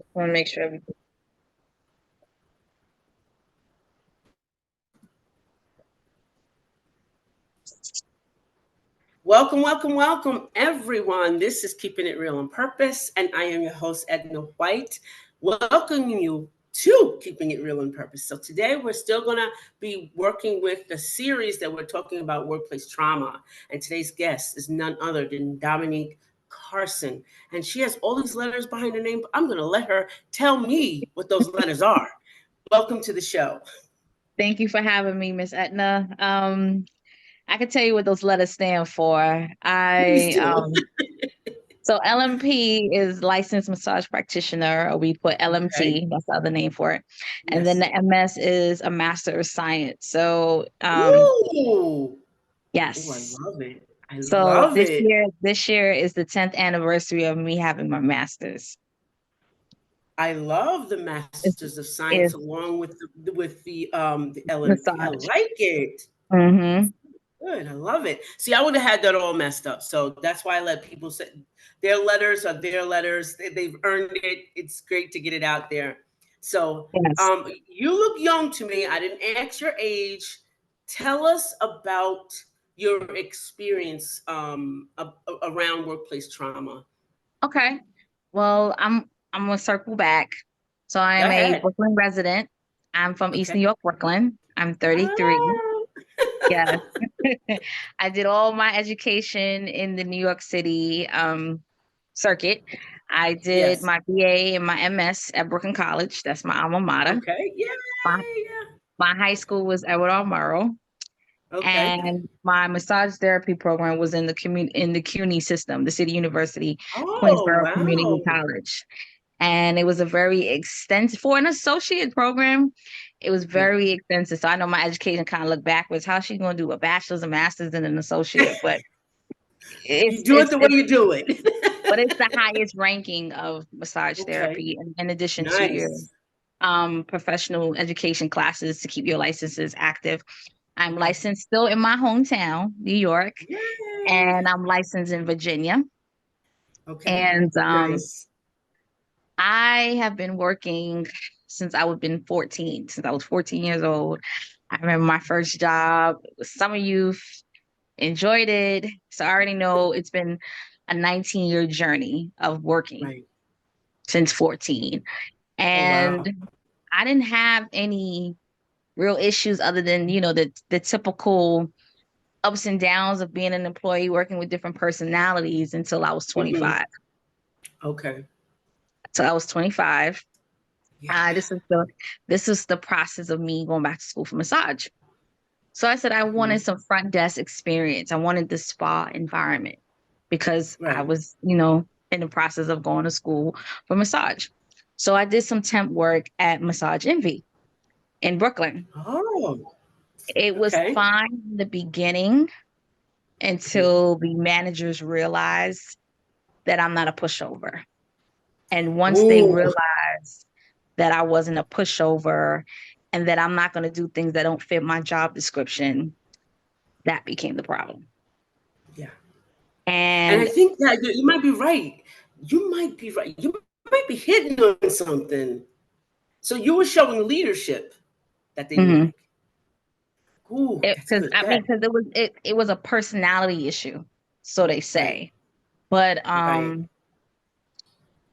I want to make sure everything. Welcome, welcome, welcome, everyone. This is Keeping It Real on Purpose, and I am your host, Edna White, welcoming you to Keeping It Real on Purpose. So today we're still going to be working with the series that we're talking about workplace trauma. And today's guest is none other than Dominique Carson. And she has all these letters behind her name, but I'm going to let her tell me what those letters are. Welcome to the show. Thank you for having me, Miss Etna. I can tell you what those letters stand for. Please I do. So LMP is licensed massage practitioner, or we put Okay. LMT, that's the other name for it. And then Yes. the MS is a Master of Science. So Ooh. Oh, I yes. love it. I So love it. this year is the 10th anniversary of me having my master's. I love the It's, Masters of Science it's along with the LNP. I massage. like it. Mm-hmm. Good. I love it. See, I would have had that all messed up. So that's why I let people say their letters are their letters. They've earned it. It's great to get it out there. So Yes. you look young to me. I didn't ask your age. Tell us about your experience around workplace trauma. Okay. Well, I'm gonna circle back. So I Go am a ahead. Brooklyn resident. I'm from East Okay. New York, Brooklyn. I'm 33. Ah. Yes. I did all my education in the New York City circuit. I did Yes. my BA and my MS at Brooklyn College. That's my alma mater. Okay. Yeah. My, my high school was Edward R. Murrow. Okay. And my massage therapy program was in the CUNY system, the City University, Oh, Queensborough Community wow. College. And it was a very extensive for an associate program. It was Yeah. very extensive. So I know my education kind of looked backwards. How's she going to do a bachelor's, a master's, and an associate? But You do it the way it's you do it. but it's the highest ranking of massage Okay. therapy, in addition to your Nice. professional education classes to keep your licenses active. I'm Okay. licensed still in my hometown, New York, Yay. and I'm licensed in Virginia. Okay. And Nice. I have been working since I was been 14, since I was 14 years old. I remember my first job was summer youth, enjoyed it. So I already know it's been a 19-year journey of working Right. since 14. Oh, wow. And I didn't have any real issues other than, the typical ups and downs of being an employee working with different personalities until I was Hmm. 25. Okay. So I was 25. Yeah. This is the process of me going back to school for massage. So I said I wanted Hmm. some front desk experience. I wanted the spa environment because I Right. was, in the process of going to school for massage. So I did some temp work at Massage Envy in Brooklyn. Oh, It was okay. fine in the beginning Hmm. until the managers realized that I'm not a pushover. And once they Ooh. realized that I wasn't a pushover and that I'm not going to do things that don't fit my job description, that became the problem. Yeah. And I And think that you might be right. You might be right. You might be hitting on something. So you were showing leadership that they didn't mhm, like. Ooh, that's because good. I Go mean, ahead. because it was a personality issue, so they Right. say. But Right.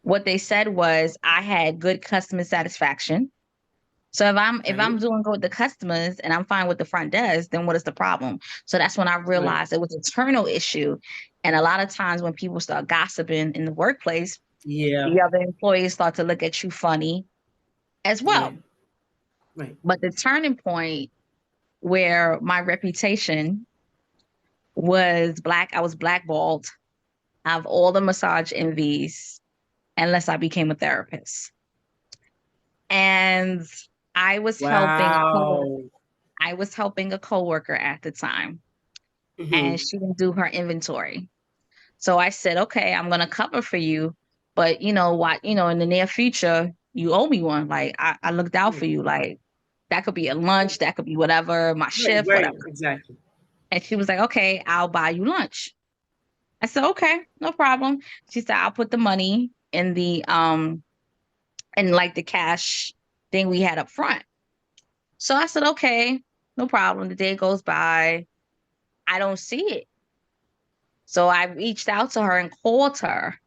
what they said was I had good customer satisfaction. So if I'm Okay. doing good with the customers and I'm fine with the front desk, then what is the problem? So that's when I Right. realized it was an internal issue. And a lot of times when people start gossiping in the workplace, Yeah. the other employees start to look at you funny as well. Right. Right. But the turning point where my reputation was I was blackballed out of all the massage envies unless I became a therapist. And I was helping a coworker. Wow. I was helping a coworker at the time, and Hmm. she didn't do her inventory. So I said, "Okay, I'm gonna cover for you, but you know what? In the near future, you owe me one. Like I looked out for Right. you. Like that could be a lunch, that could be whatever, my Right. shift, Right. whatever." Exactly. And she was like, "Okay, I'll buy you lunch." I said, "Okay, no problem." She said, "I'll put the money in the and like the cash thing we had up front. So I said, okay, no problem. The day goes by. I don't see it. So I reached out to her and called her,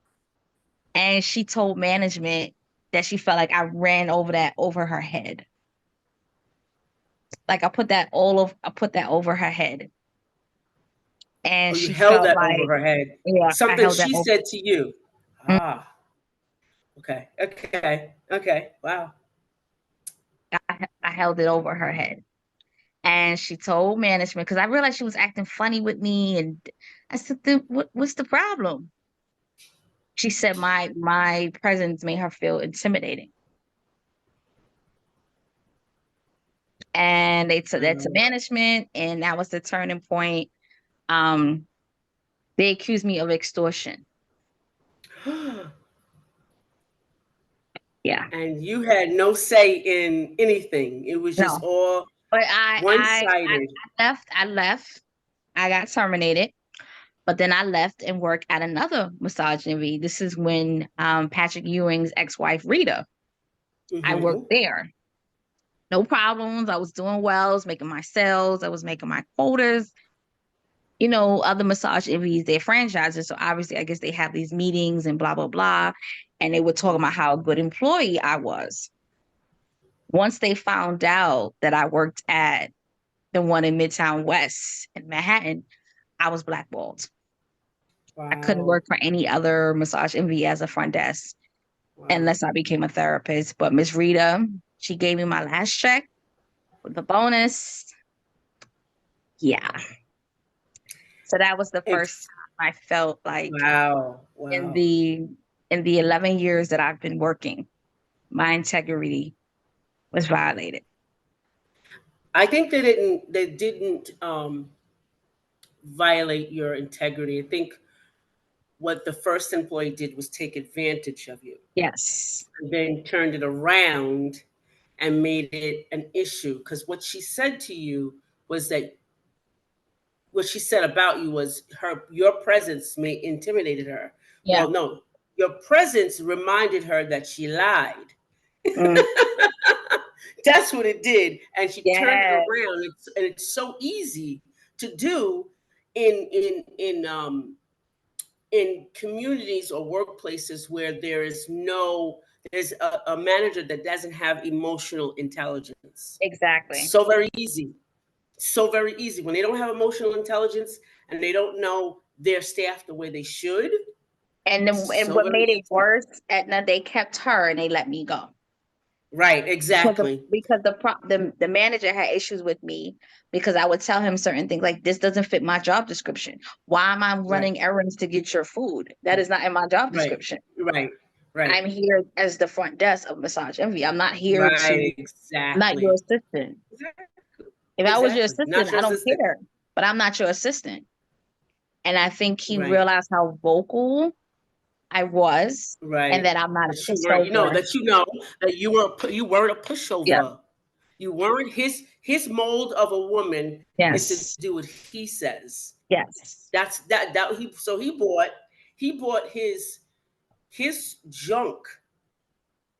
and she told management that she felt like I ran over her head. Like I put that over her head. Oh, And you she held felt that over like, her head. yeah, I Something held that she over. said to you. Mm, Ah, okay. Okay. Okay. Wow. I held it over her head. And she told management, because I realized she was acting funny with me. And I said, then what's the problem? She said my presence made her feel intimidating. And they took that to management, and that was the turning point. Um, they accused me of extortion. Yeah. And you had no say in anything. It was just No. all But one-sided. I left. I got terminated. But then I left and worked at another massage envy. This is when Patrick Ewing's ex-wife Rita. I worked Mm-hmm. there. No problems. I was doing well. I was making my sales. I was making my quotas. You know, other massage envies, they're franchises. So obviously, I guess they have these meetings and blah, blah, blah. And they were talking about how a good employee I was. Once they found out that I worked at the one in Midtown West in Manhattan, I was blackballed. I couldn't Wow. work for any other massage envy as a front desk Wow. unless I became a therapist. But Miss Rita, she gave me my last check with the bonus. Yeah. So that was the first Ex- time I felt like wow. in Wow. the 11 years that I've been working, my integrity was violated. I think they didn't violate your integrity. I think what the first employee did was take advantage of you Yes. and then turned it around and made it an issue. Because what she said to you was that what she said about you was your presence may intimidated her. Yeah. Well, no, your presence reminded her that she lied. Mm. That's what it did, and she turned it Yeah. around. And it's so easy to do in in in um in communities or workplaces where there's a manager that doesn't have emotional intelligence. Exactly. So very easy. So very easy. When they don't have emotional intelligence and they don't know their staff the way they should, And then and so what very made it easy. worse, Edna, they kept her and they let me go. Right, Because exactly. the manager had issues with me because I would tell him certain things like this doesn't fit my job description. Why am I Right, running errands to get your food? That is not in my job right, description. right, right, I'm here as the front desk of Massage Envy. I'm not here to right, I'm not your exactly. assistant. Exactly. If I was your Exactly. Not assistant, your I don't assistant. care. But I'm not your assistant. And I think he Right, realized how vocal I was and right. that I'm not a That you weren't, pushover. that you weren't a Yeah. pushover. You weren't his mold of a woman is to Yes. do what he says. Yes. That he so he bought his junk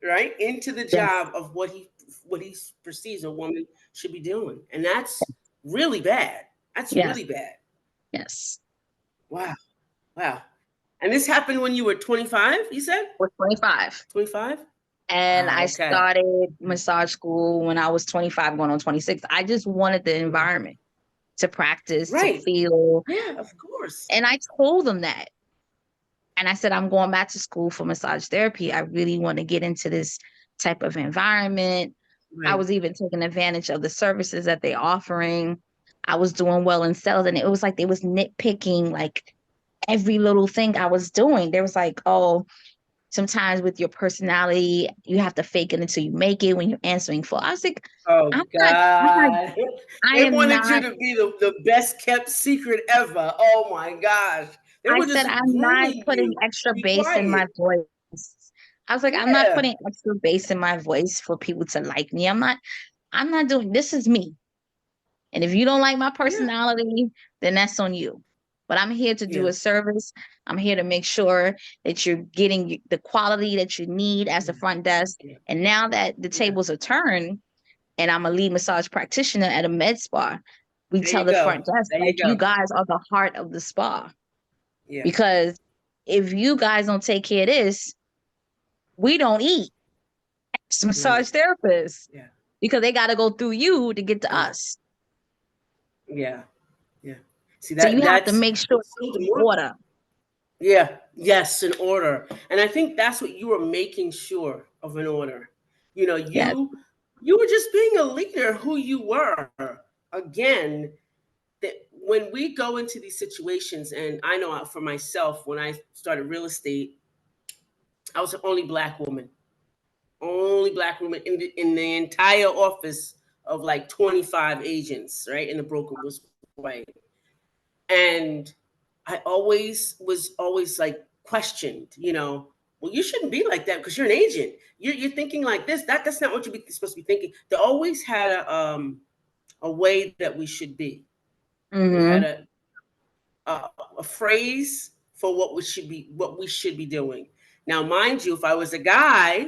right into the Yes. job of what he perceives a woman should be doing, and that's really bad. That's Yes. really bad. Yes. Wow, wow. And this happened when you were 25. You said Was 25. 25. And Wow. I Okay. started massage school when I was 25, going on 26. I just wanted the environment to practice, to Right. feel. Yeah. Of course. And I told them that. And I said, I'm going back to school for massage therapy. I really want to get into this type of environment. I Right. was even taking advantage of the services that they're offering. I was doing well in sales. And it was like they was nitpicking like every little thing I was doing. There was like, oh, sometimes with your personality, you have to fake it until you make it when you're answering for. I was like, Oh I'm not, God. I They am wanted you not. to be the best kept secret ever. Oh my gosh. They I were said, just I'm not grooming putting you extra to be bass in my quiet. voice. I was like, I'm not Yeah. putting extra bass in my voice for people to like me. I'm not doing this is me. And if you don't like my Yeah. personality, then that's on you. but I'm here to do a service. I'm here to make sure that you're getting the quality that you need as a front desk. And now that the tables are turned and I'm a lead massage practitioner at a med spa, we tell the front desk, like, you guys are the heart of the spa. Yeah. Because if you guys don't take care of this, we don't eat as massage therapists. Yeah. Because they got to go through you to get to us. Yeah. Yeah. See, so you have to make sure it's in order. Yeah. Yes, in order. And I think that's what you were making sure of, an order. You know, you were just being a leader, who you were. Again, that when we go into these situations, and I know for myself, when I started real estate, I was the only Black woman in the entire office of like 25 agents, right? And the broker was white. And I was always like questioned, you know, well, you shouldn't be like that because you're an agent. You're thinking like this. That's not what you're supposed to be thinking. They always had a way that we should be. Mm-hmm. We had a phrase for what we should be doing. Now, mind you, if I was a guy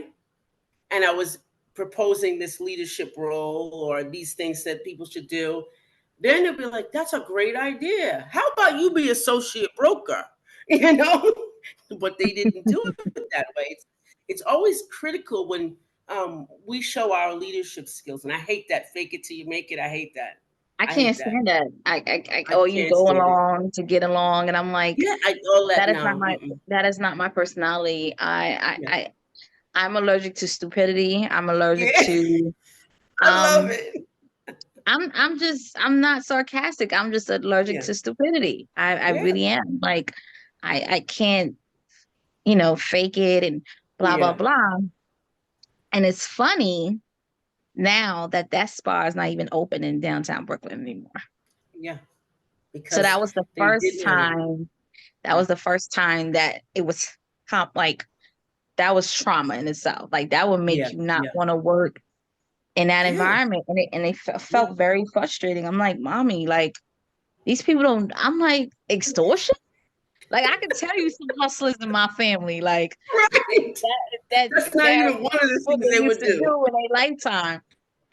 and I was proposing this leadership role or these things that people should do, then they'd be like, that's a great idea. How about you be associate broker? You know, but they didn't do it that way. It's always critical when we show our leadership skills. And I hate that. Fake it till you make it. I hate that. I can't stand that. You go along to get along. And I'm like, that is not my personality. I'm allergic to stupidity. I'm allergic to I love it. I'm not sarcastic. I'm just allergic to stupidity. I really am. Like, I can't, fake it and blah, blah, blah. And it's funny now that spa is not even open in downtown Brooklyn anymore. Yeah. So that was the first time. That was the first time that it was that was trauma in itself. Like, that would make you not want to work in that environment. And it felt very frustrating. I'm like, mommy, like, these people don't, I'm like, extortion? Like, I can tell you some hustlers in my family, like, that's not even one of the things they would do in their lifetime.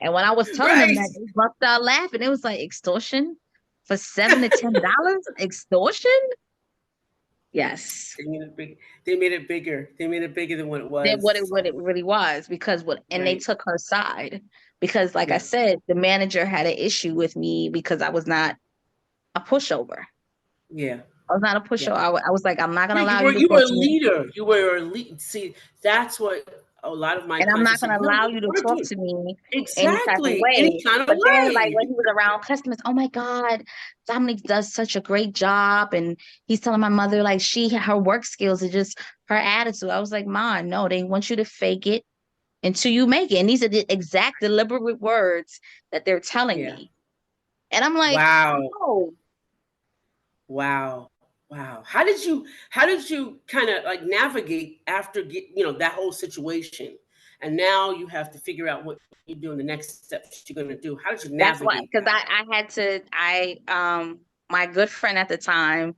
And when I was telling them that, they bust out laughing. It was like, extortion for $7 to $10? Extortion? Yes. They made it bigger. They made it bigger than what it was. Than what it really was, because they took her side. Because, like I said, the manager had an issue with me because I was not a pushover. Yeah. I was not a pushover. I was like, I'm not going to allow you to You were a leader. You were a lead. See, that's what a lot of my clients. And I'm not going to allow you to talk to me any type of way. Any kind of but way. Then, like, when he was around customers, oh my God, Dominique does such a great job. And he's telling my mother, like, her work skills are just her attitude. I was like, Ma, no, they want you to fake it until you make it. And these are the exact deliberate words that they're telling me. And I'm like, wow. No. Wow. How did you kind of like navigate after that whole situation? And now you have to figure out what you're doing, the next steps you're going to do. How did you navigate? That's why, because my good friend at the time,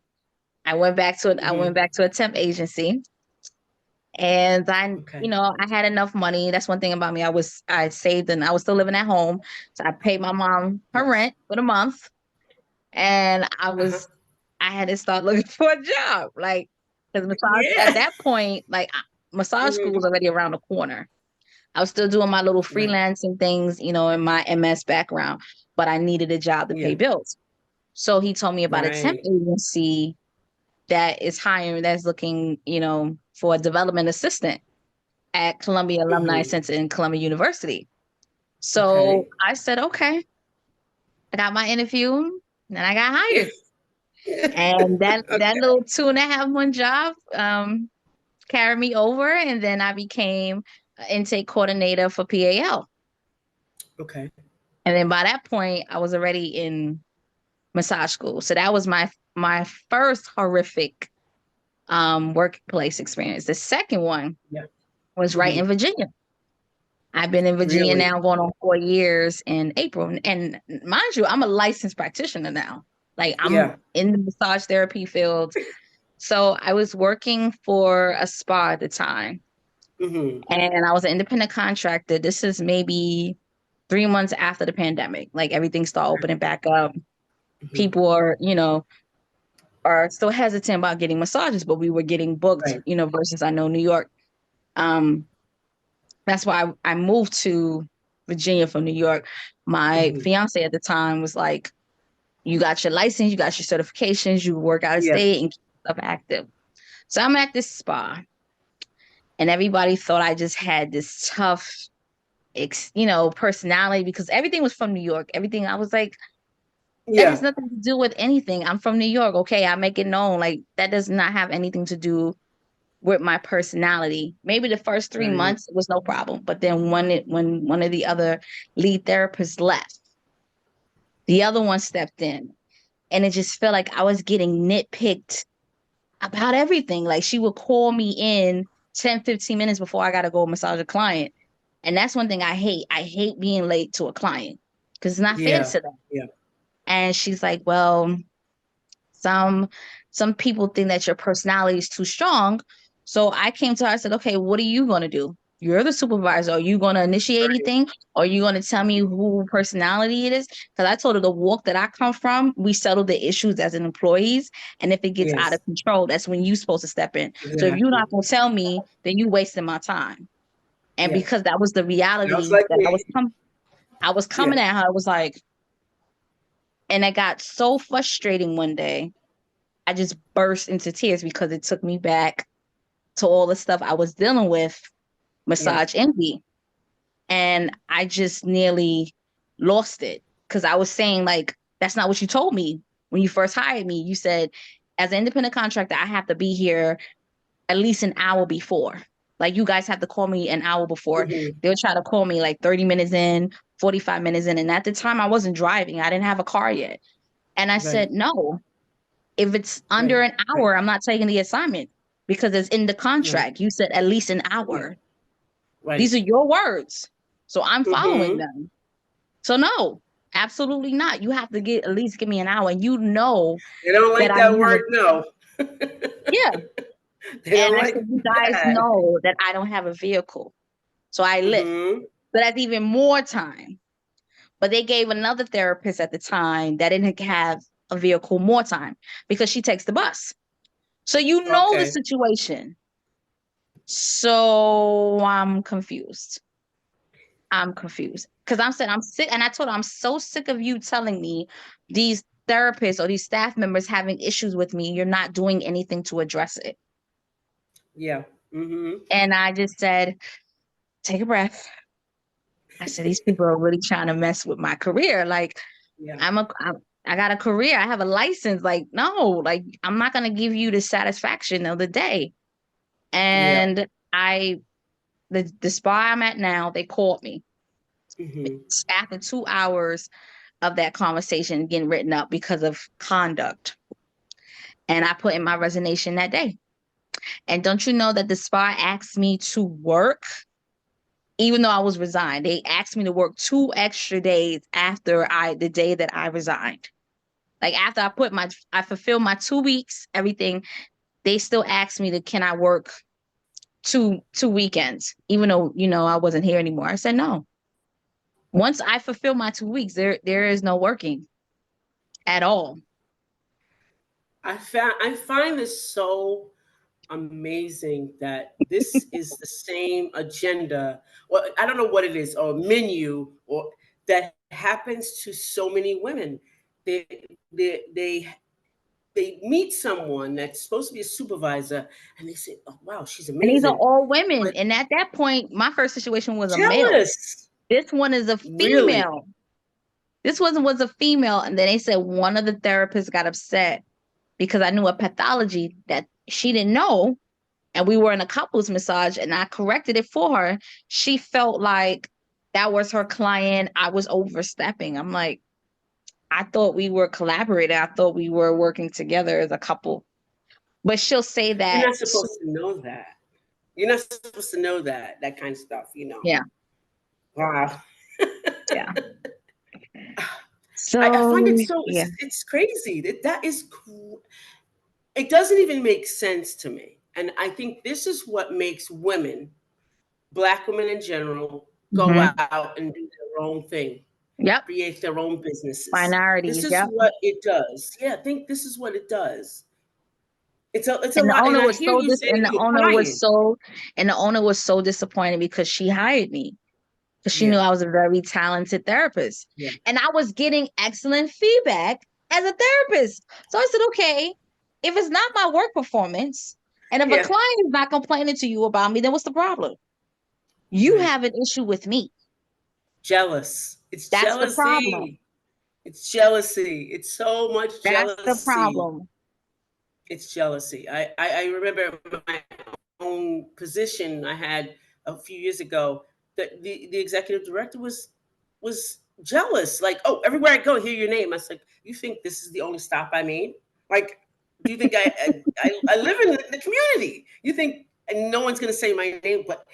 I went back to a temp agency. And I had enough money. That's one thing about me. I saved, and I was still living at home. So I paid my mom her rent for the month. And I had to start looking for a job. Like, because at that point, like, massage school was already around the corner. I was still doing my little freelancing things, in my MS background, but I needed a job to pay bills. So he told me about a temp agency that is hiring, that's looking, for a development assistant at Columbia Alumni Center in Columbia University. So I said, okay. I got my interview, and I got hired. And that little 2.5 month job carried me over, and then I became an intake coordinator for PAL. Okay. And then by that point, I was already in massage school. So that was my first horrific workplace experience. The second one was right in Virginia. I've been in Virginia now going on 4 years in April. And mind you, I'm a licensed practitioner now. Like I'm Yeah. in the massage therapy field. So I was working for a spa at the time, Mm-hmm. and I was an independent contractor. This is maybe 3 months after the pandemic. Like everything started opening back up. Mm-hmm. People are still hesitant about getting massages, but we were getting booked, Right. versus I know New York. Um, that's why I moved to Virginia from New York. My Mm-hmm. fiance at the time was like, you got your license, you got your certifications, you work out of Yeah. state and keep stuff active. So I'm at this spa, and everybody thought I just had this tough, personality because everything was from New York. Everything, I was like, that has Yeah. nothing to do with anything. I'm from New York. Okay, I make it known. Like that does not have anything to do with my personality. Maybe the first three Right. months it was no problem, but then when one of the other lead therapists left, the other one stepped in, and it just felt like I was getting nitpicked about everything. Like she would call me in 10, 15 minutes before I got to go massage a client. And that's one thing I hate. I hate being late to a client because it's not fair Yeah. to them. Yeah. And she's like, well, some some people think that your personality is too strong. So I came to her, I said, okay, what are you going to do? You're the supervisor. Are you going to initiate Right. anything? Or are you going to tell me Mm-hmm. who personality it is? Because I told her the walk that I come from, we settle the issues as an employees. And if it gets out Yes. of control, that's when you're supposed to step in. So if you're Exactly. not going to tell me, then you wasting my time. And Yeah. because that was the Sounds reality like that me. I was Yeah. coming at her, I was like, and it got so frustrating one day. I just burst into tears because it took me back to all the stuff I was dealing with, Yeah. massage envy. And I just nearly lost it because I was saying, like, that's not what you told me when you first hired me. You said, as an independent contractor, I have to be here at least an hour before. Like, you guys have to call me an hour before. Mm-hmm. They'll try to call me like 30 minutes in, 45 minutes in. And at the time, I wasn't driving, I didn't have a car yet. And I Right. said, no, if it's under Right. an Right. hour, I'm not taking the assignment because it's in the Right. contract. You said at least an Yeah. hour. Right. These are your words. So I'm following Mm-hmm. them. So no, absolutely not. You have to at least give me an hour. And you know They don't that like I that don't have word a, no. yeah. They And don't I like said, you guys that. know that I don't have a vehicle. So I live. Mm-hmm. So that's even more time. But they gave another therapist at the time that didn't have a vehicle more time because she takes the bus. So you know the Okay. situation. So I'm confused. I'm confused because I'm saying I'm sick, and I told her I'm so sick of you telling me these therapists or these staff members having issues with me. You're not doing anything to address it. Yeah. Mm-hmm. And I just said, take a breath. I said, these people are really trying to mess with my career. Like Yeah. I got a career. I have a license. Like, no, like I'm not going to give you the satisfaction of the day. Yeah. And the spa I'm at now, they called me Mm-hmm. after 2 hours of that conversation getting written up because of conduct. And I put in my resignation that day. And don't you know that the spa asked me to work, even though I was resigned? They asked me to work 2 extra days after the day that I resigned. Like after I fulfilled my 2 weeks, everything, they still asked me can I work two weekends, even though, I wasn't here anymore. I said no. Once I fulfill my 2 weeks, there is no working at all. I find this so amazing that this is the same agenda, or I don't know what it is, or menu, or that happens to so many women. They they they they meet someone that's supposed to be a supervisor, and they say, "Oh wow, she's And these are amazing," all women. but And at that point, my first situation was a male. jealous. This one is a Really? female. This one was a female. And then they said one of the therapists got upset because I knew a pathology that she didn't know. And we were in a couples massage and I corrected it for her. She felt like that was her client. I was overstepping. I'm like, I thought we were collaborating. I thought we were working together as a couple. But she'll say You're that. not supposed to know that. You're not supposed to know that kind of stuff. Yeah, Wow. yeah. I find it So so, yeah. it's crazy. That is, it doesn't even make sense to me. And I think this is what makes women, Black women in general, go Hmm. out and do their own thing, Yep. create their own businesses. This Minorities. is Yep. what it does. Yeah, I think this is what it does. It's a And the lot. And owner I was hear so you dis saying and that the you're owner was crying. so and the owner was so disappointed because she hired me because she knew Yeah, I was a very talented therapist. yeah, And I was getting excellent feedback as a therapist. So I said, okay, if it's not my work performance, and if a yeah. client is not complaining to you about me, then what's the problem? You Right. have an issue with me. Jealous. It's That's the problem. jealousy. It's jealousy. It's so much That's the jealousy. problem. It's jealousy. I remember my own position I had a few years ago. That the executive director was jealous. Like, oh, everywhere I go, hear your name. I was like, you think this is the only stop I made? Like, do you think I live in the community? You think and no one's going to say my name, but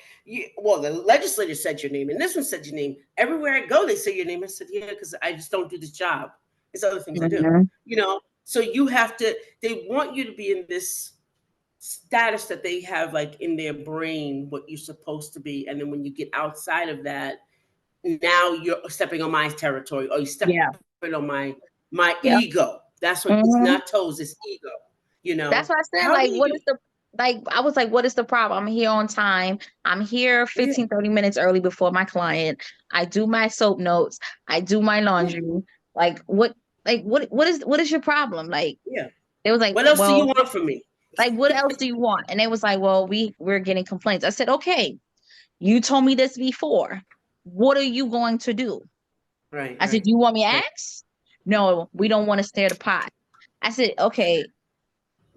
well, the legislator said your name, and this one said your name. Everywhere I go, they say your name. I said, yeah, because I just don't do this job. There's other things I do, Mhm. you know. So you have to. They want you to be in this status that they have, like in their brain, what you're supposed to be, and then when you get outside of that, now you're stepping on my territory, or you're stepping Yeah. on my Yeah. ego. That's what it's Mhm. not toes, it's ego. You That's know what I said. how do Like, what you? is the like? I was like, what is the problem? I'm here on time. I'm here Yeah, 15, 30 minutes early before my client. I do my soap notes. I do my yeah, laundry. Like, what? Like, what is your problem? Like, yeah. they was like, What else do you well, want from me? like, what else do you want? And they was like, well, we're getting complaints. I said, okay, you told me this before. What are you going to do? Right, I said, right, you want me to right. ask? No, we don't want to stir the pot. I said, okay,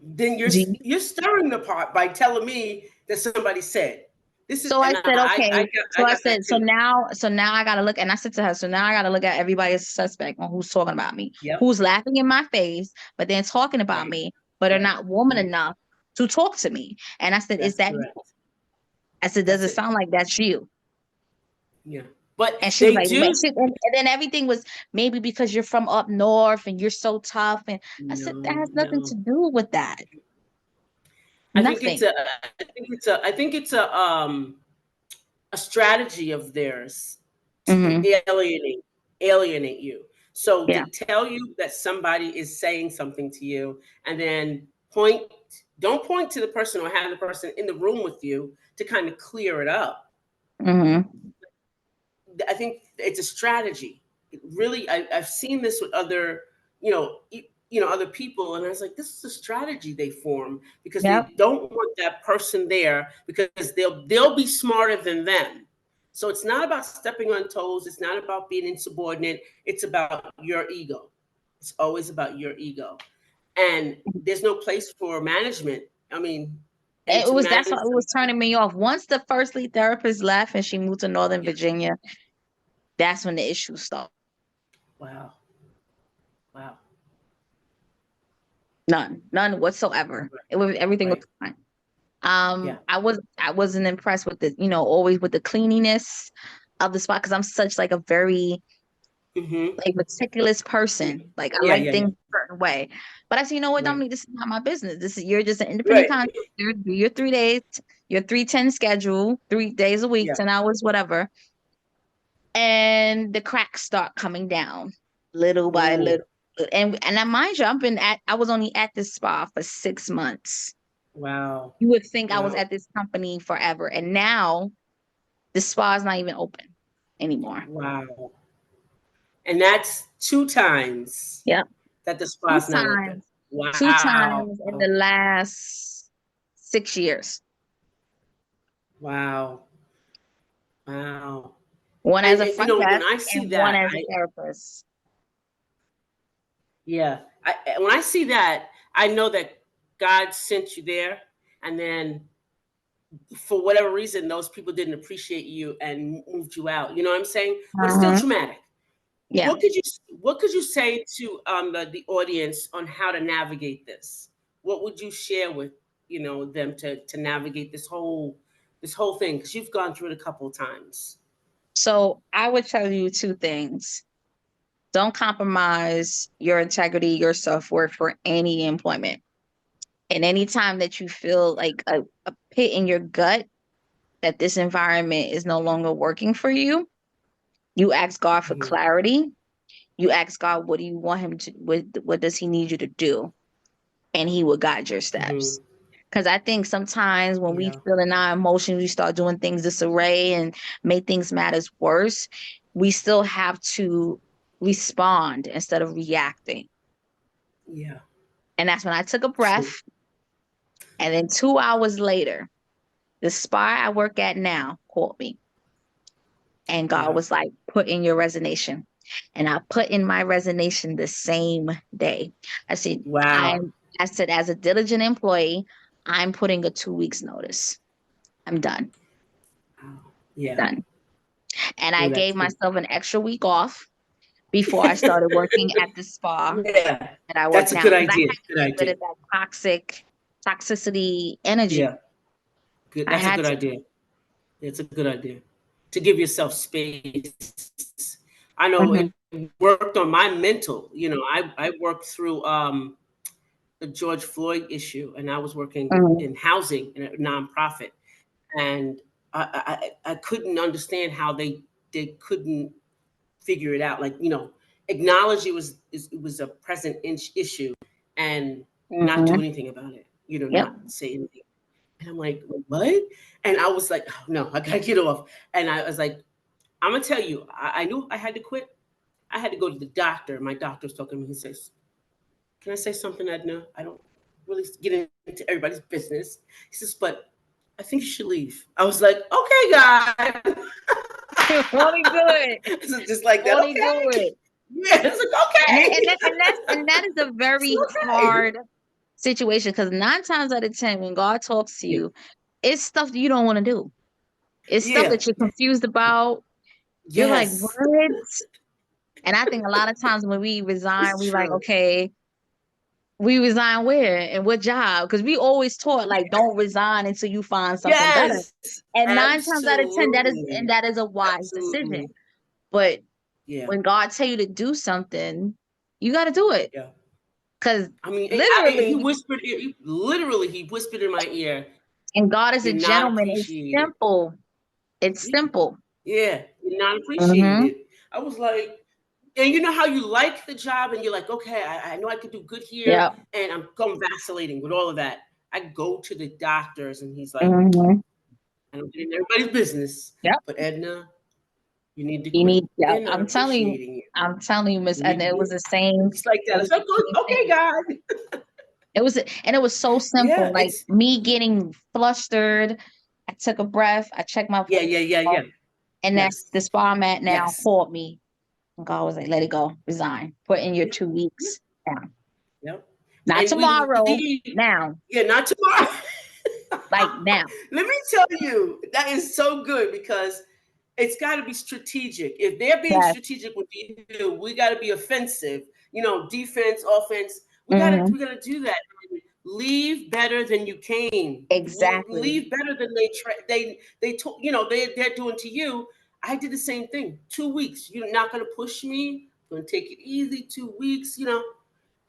Then you're do you you're stirring the pot by telling me that somebody said this is, So I and said, I okay. got So I that said, too. so now I gotta look, and I said to her, so now I gotta look at everybody as a suspect on who's talking about me, Yep. who's laughing in my face, but then talking about Right. me, but are Right. not woman Right. enough to talk to me. And I said, is That's that you? correct. I said, does That's it it. sound like that's you? Yeah. But And she was they like, do. and then everything was maybe because you're from up north and you're so tough. And I said, that No, has nothing no. to do with that. I think it's Nothing. a. I think it's a strategy of theirs to Hmm. alienate you. So Yeah. they tell you that somebody is saying something to you, and then point. Don't point to the person or have the person in the room with you to kind of clear it up. Hmm. I think it's a strategy. It really, I've seen this with other, you know, other people, and I was like, this is a strategy they form because Yep. they don't want that person there because they'll be smarter than them. So it's not about stepping on toes. It's not about being insubordinate. It's about your ego. It's always about your ego, and there's no place for management. I mean, and It to was That's manage what it was somebody, turning me off. Once the first lead therapist left and she moved to Northern yeah. Virginia, that's when the issue started. Wow, wow, None whatsoever. right, It was Everything was right, fine. yeah. I wasn't impressed with always with the cleanliness of the spot because I'm such like a very Mm-hmm. like meticulous person. Like I Yeah, like yeah, things yeah. a certain way. But I said, you know what, Right. Dominique, this is not my business. This is You're just an independent Right. contractor. Do your 3 days, your 3-10 schedule, 3 days a week, Yeah. 10 hours, whatever. And the cracks start coming down little by Oh, little. And I mind you, I was only at this spa for 6 months. wow. You would think I was Wow. at this company forever. And now the spa is not even open anymore. Wow. And that's two times Yep. that the Two spa's not open. times. Two Wow. times in the last 6 years. Wow. Wow. One as a And front when desk I see and one that, as a therapist. yeah, when I see that, I know that God sent you there, and then for whatever reason, those people didn't appreciate you and moved you out. You know what I'm saying? But it's still Uh-huh. traumatic. Yeah. What could you say to the audience on how to navigate this? What would you share with them to navigate this whole thing? Because you've gone through it a couple of times. So I would tell you two things. Don't compromise your integrity, your self-worth for any employment. And anytime that you feel like a pit in your gut that this environment is no longer working for you, you ask God for clarity. You ask God, what do you want him to, what does he need you to do? And he will guide your steps. Because I think sometimes when we feel in our emotions, we start doing things disarray and make things matters worse. We still have to respond instead of reacting. Yeah. And that's when I took a breath. And then 2 hours later, the spa I work at now called me. And God was like, put in your resignation. And I put in my resignation the same day. I said, wow. I said, as a diligent employee, I'm putting a 2 weeks notice. I'm done. Yeah. Done. And I gave myself an extra week off before I started working at the spa that I work now. That's a good idea. Good idea. Rid of that toxicity energy. Yeah. Good. That's a good idea. It's a good idea to give yourself space. I know it worked on my mental. You know, I worked through the George Floyd issue, and I was working in housing in a nonprofit, and I couldn't understand how they couldn't figure it out. Like, you know, acknowledge it was a present issue, and not do anything about it. You know, not say anything. And I'm like, what? And I was like, oh, no, I gotta get off. And I was like, I'm gonna tell you, I knew I had to quit. I had to go to the doctor. My doctor was talking to me. He says, can I say something, Edna? I don't really get into everybody's business. He says, but I think you should leave. I was like, okay, God. Really good. So just like that. Really Okay. Good. Yeah, it's like, okay. And that is a very hard situation, because 9 times out of 10, when God talks to you, it's stuff that you don't want to do. It's stuff that you're confused about. You're like, what? And I think a lot of times when we resign, we're like, okay, we resign where and what job? Because we always taught, like, don't resign until you find something better. And 9 times out of 10, that is a wise decision. But when God tell you to do something, you got to do it. Yeah. Because I mean, literally, he whispered. He whispered in my ear. And God is a gentleman. It's simple. It's simple. Yeah, you're not appreciated. I was like, and you know how you like the job, and you're like, okay, I know I could do good here, and I'm going vacillating with all of that. I go to the doctors, and he's like, I don't get in everybody's business, but Edna, you need to quit. I'm telling you, Miss Edna, it was the same. It's like that. It's like, okay, God. It was so simple. Like me getting flustered. I took a breath. I checked my phone. And that's the spa I'm at now called me. And God was like, let it go. Resign. Put in your 2 weeks down. Not and tomorrow. Now. Yeah, not tomorrow. Like now. Let me tell you, that is so good, because it's got to be strategic. If they're being strategic with you, we got to be offensive. You know, defense, offense. We gotta do that. Leave better than you came. Exactly. Leave better than they told, you know, they're doing to you. I did the same thing. 2 weeks. You're not gonna push me. I'm gonna take it easy. 2 weeks, you know.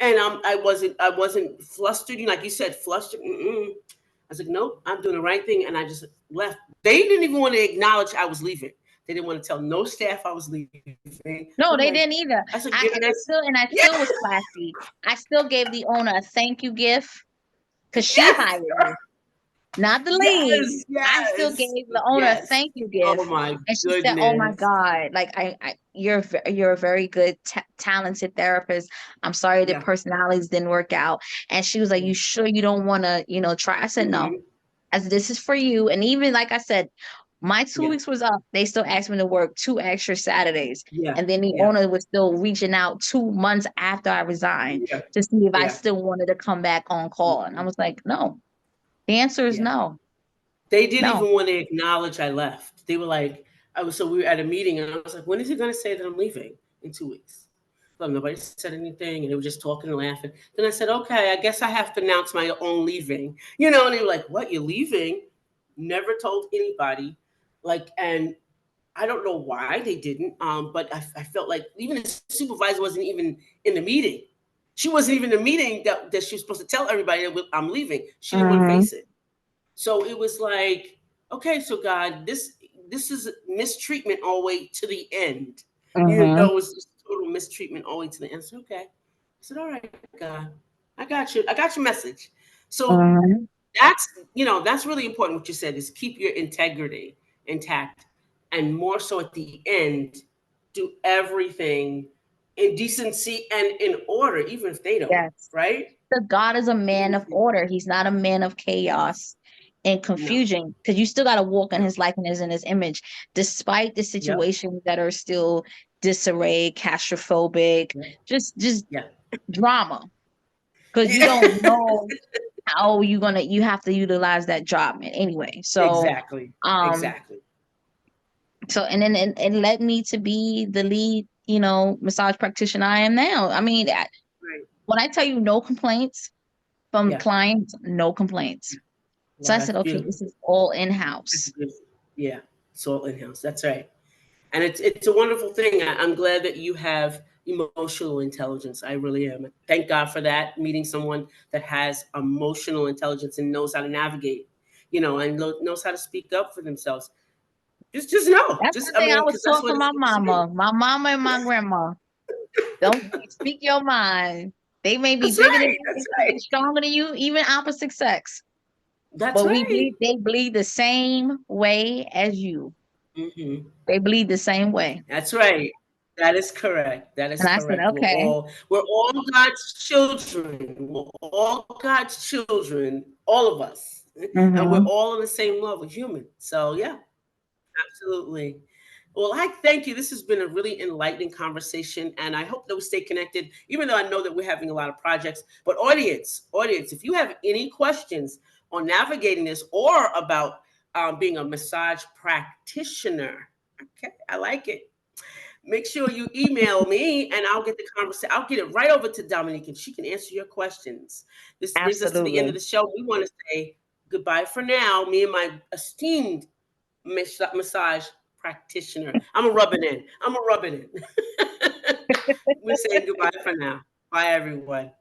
And I wasn't flustered. You know, like you said, flustered. I was like, nope, I'm doing the right thing, and I just left. They didn't even want to acknowledge I was leaving. They didn't want to tell no staff I was leaving. No, they didn't either. I still was classy. I still gave the owner a thank you gift, because she hired me, not the lead. I still gave the owner a thank you gift. Oh my and she said, "Oh my God, like you're a very good, talented therapist. I'm sorry the personalities didn't work out." And she was like, "You sure you don't want to, you know, try?" I said, "No. As this is for you." And even like I said, my 2 weeks was up. They still asked me to work 2 extra Saturdays. And then the owner was still reaching out 2 months after I resigned to see if I still wanted to come back on call. And I was like, no. The answer is no. They didn't even want to acknowledge I left. They were like, so we were at a meeting, and I was like, when is he going to say that I'm leaving in 2 weeks? Well, nobody said anything, and they were just talking and laughing. Then I said, okay, I guess I have to announce my own leaving. You know, and they were like, what, you're leaving? Never told anybody. Like, and I don't know why they didn't, but I felt like even the supervisor wasn't even in the meeting. She wasn't even in the meeting that she was supposed to tell everybody that I'm leaving. She didn't want to face it. So it was like, okay, so God, this is mistreatment all the way to the end. You know, it was just total mistreatment all the way to the end. So okay. I said, all right, God, I got you. I got your message. So that's, that's really important. What you said is keep your integrity intact, and more so at the end, do everything in decency and in order, even if they don't, Yes. right? The God is a man of order. He's not a man of chaos and No. confusion, because you still got to walk in No. his likeness and his image, despite the Yep. situations that are still disarray, claustrophobic, Yep. just Yeah. drama, because you Yeah. don't know how you have to utilize that job anyway. So Exactly. um Exactly. so and then it led me to be the lead, massage practitioner I am now. I mean, Right. when I tell you no complaints from Yeah. clients, no complaints. So Well, I that's said, okay, beautiful. this is all That's in-house. beautiful. Yeah. It's all in house. That's right. And it's a wonderful thing. I'm glad that you have emotional intelligence. I really am. Thank God for that. Meeting someone that has emotional intelligence and knows how to navigate, and knows how to speak up for themselves. Just know. That's Just, one thing I was because that's taught what from it's supposed to be. my mama and my grandma. Don't speak your mind. They may be That's bigger than right. you, they That's may right. be stronger than you, even opposite sex. That's But right. they bleed the same way as you. Hmm. They bleed the same way. That's right. That is correct. That is And I said, correct. okay. We're all God's children. We're all God's children, all of us. And we're Mm-hmm. all on the same level, human. So yeah, absolutely. Well, I thank you. This has been a really enlightening conversation, and I hope that we stay connected, even though I know that we're having a lot of projects. But audience, if you have any questions on navigating this or about being a massage practitioner, okay, I like it. Make sure you email me, and I'll get the conversation. I'll get it right over to Dominique, and she can answer your questions. This brings us to the end of Absolutely. the show. We want to say goodbye for now. Me and my esteemed massage practitioner. I'm a rubbing in. We're saying goodbye for now. Bye, everyone.